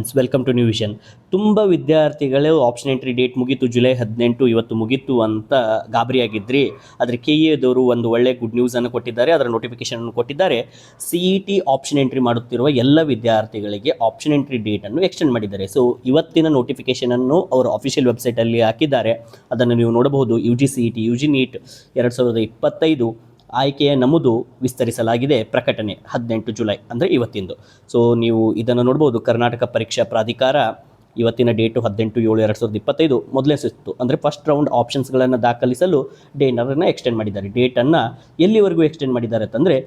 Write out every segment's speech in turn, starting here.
Friends, welcome to new vision. ತುಂಬ ವಿದ್ಯಾರ್ಥಿಗಳು option entry date ಮುಗೀತು, ಜುಲೈ 18 ಇವತ್ತು ಮುಗೀತು ಅಂತ ಗಾಬರಿಯಾಗಿದ್ರಿ. ಆದರೆ ಕೆ ಎದವರು ಒಂದು ಒಳ್ಳೆ ಗುಡ್ ನ್ಯೂಸನ್ನು ಕೊಟ್ಟಿದ್ದಾರೆ, ಅದರ ನೋಟಿಫಿಕೇಷನನ್ನು ಕೊಟ್ಟಿದ್ದಾರೆ. C E T option entry ಮಾಡುತ್ತಿರುವ ಎಲ್ಲ ವಿದ್ಯಾರ್ಥಿಗಳಿಗೆ ಆಪ್ಷನ್ ಎಂಟ್ರಿ ಡೇಟನ್ನು ಎಕ್ಸ್ಟೆಂಡ್ ಮಾಡಿದ್ದಾರೆ. ಸೊ ಇವತ್ತಿನ ನೋಟಿಫಿಕೇಷನನ್ನು ಅವರು ಅಫಿಷಿಯಲ್ ವೆಬ್ಸೈಟಲ್ಲಿ ಹಾಕಿದ್ದಾರೆ, ಅದನ್ನು ನೀವು ನೋಡಬಹುದು. U G C E T, U G neat 2025 ಆಯ್ಕೆಯ ನಮೂದು ವಿಸ್ತರಿಸಲಾಗಿದೆ. ಪ್ರಕಟಣೆ 18 ಜುಲೈ ಅಂದರೆ ಇವತ್ತಿಂದು. ಸೊ ನೀವು ಇದನ್ನು ನೋಡ್ಬೋದು. ಕರ್ನಾಟಕ ಪರೀಕ್ಷಾ ಪ್ರಾಧಿಕಾರ ಇವತ್ತಿನ ಡೇಟು 18/7/2025 ಮೊದಲೇ ಸುತ್ತು ಅಂದರೆ ಫಸ್ಟ್ ರೌಂಡ್ ಆಪ್ಷನ್ಸ್ಗಳನ್ನು ದಾಖಲಿಸಲು ಡೇಟನ್ನು ಎಕ್ಸ್ಟೆಂಡ್ ಮಾಡಿದ್ದಾರೆ. ಡೇಟನ್ನು ಎಲ್ಲಿವರೆಗೂ ಎಕ್ಸ್ಟೆಂಡ್ ಮಾಡಿದ್ದಾರೆ ಅಂತಂದರೆ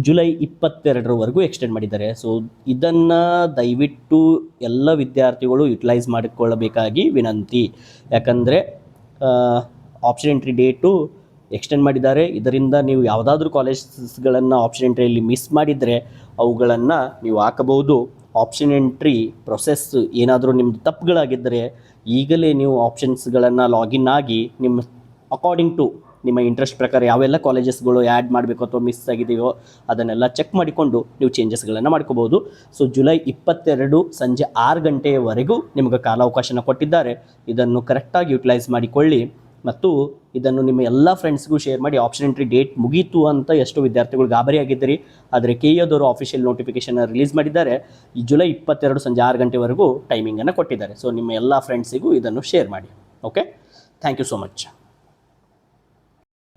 ಜುಲೈ 22ರವರೆಗೂ ಎಕ್ಸ್ಟೆಂಡ್ ಮಾಡಿದ್ದಾರೆ. ಸೊ ಇದನ್ನು ದಯವಿಟ್ಟು ಎಲ್ಲ ವಿದ್ಯಾರ್ಥಿಗಳು ಯುಟಿಲೈಸ್ ಮಾಡಿಕೊಳ್ಳಬೇಕಾಗಿ ವಿನಂತಿ. ಯಾಕಂದರೆ ಆಪ್ಷನ್ ಎಂಟ್ರಿ ಡೇಟು ಎಕ್ಸ್ಟೆಂಡ್ ಮಾಡಿದ್ದಾರೆ. ಇದರಿಂದ ನೀವು ಯಾವುದಾದ್ರೂ ಕಾಲೇಜ್ಗಳನ್ನು ಆಪ್ಷನ್ ಎಂಟ್ರಿಯಲ್ಲಿ ಮಿಸ್ ಮಾಡಿದರೆ ಅವುಗಳನ್ನು ನೀವು ಹಾಕಬಹುದು. ಆಪ್ಷನ್ ಎಂಟ್ರಿ ಪ್ರೊಸೆಸ್ ಏನಾದರೂ ನಿಮ್ಮದು ತಪ್ಪುಗಳಾಗಿದ್ದರೆ ಈಗಲೇ ನೀವು ಆಪ್ಷನ್ಸ್ಗಳನ್ನು ಲಾಗಿನ್ ಆಗಿ ನಿಮ್ಮ ಅಕಾರ್ಡಿಂಗ್ ಟು ನಿಮ್ಮ ಇಂಟ್ರೆಸ್ಟ್ ಪ್ರಕಾರ ಯಾವೆಲ್ಲ ಕಾಲೇಜಸ್ಗಳು ಆ್ಯಡ್ ಮಾಡಬೇಕು ಅಥವಾ ಮಿಸ್ ಆಗಿದೆಯೋ ಅದನ್ನೆಲ್ಲ ಚೆಕ್ ಮಾಡಿಕೊಂಡು ನೀವು ಚೇಂಜಸ್ಗಳನ್ನು ಮಾಡ್ಕೋಬೋದು. ಸೊ ಜುಲೈ 22 ಸಂಜೆ 6 ಗಂಟೆಯವರೆಗೂ ನಿಮಗೆ ಕಾಲಾವಕಾಶನ ಕೊಟ್ಟಿದ್ದಾರೆ. ಇದನ್ನು ಕರೆಕ್ಟಾಗಿ ಯುಟಿಲೈಸ್ ಮಾಡಿಕೊಳ್ಳಿ ಮತ್ತು ಇದನ್ನು ನಿಮ್ಮ ಎಲ್ಲ ಫ್ರೆಂಡ್ಸ್ಗೂ ಶೇರ್ ಮಾಡಿ. ಆಪ್ಷನ್ ಎಂಟ್ರಿ ಡೇಟ್ ಮುಗೀತು ಅಂತ ಎಷ್ಟೋ ವಿದ್ಯಾರ್ಥಿಗಳು ಗಾಬರಿಯಾಗಿದ್ದೀರಿ. ಆದರೆ ಕೆ ಎದವರು ಆಫಿಷಿಯಲ್ ನೋಟಿಫಿಕೇಷನ್ ರಿಲೀಸ್ ಮಾಡಿದ್ದಾರೆ. ಈ ಜುಲೈ 22 ಸಂಜೆ 6 ಗಂಟೆವರೆಗೂ ಟೈಮಿಂಗನ್ನು ಕೊಟ್ಟಿದ್ದಾರೆ. ಸೊ ನಿಮ್ಮ ಎಲ್ಲ ಫ್ರೆಂಡ್ಸಿಗೂ ಇದನ್ನು ಶೇರ್ ಮಾಡಿ. Okay, thank you so much.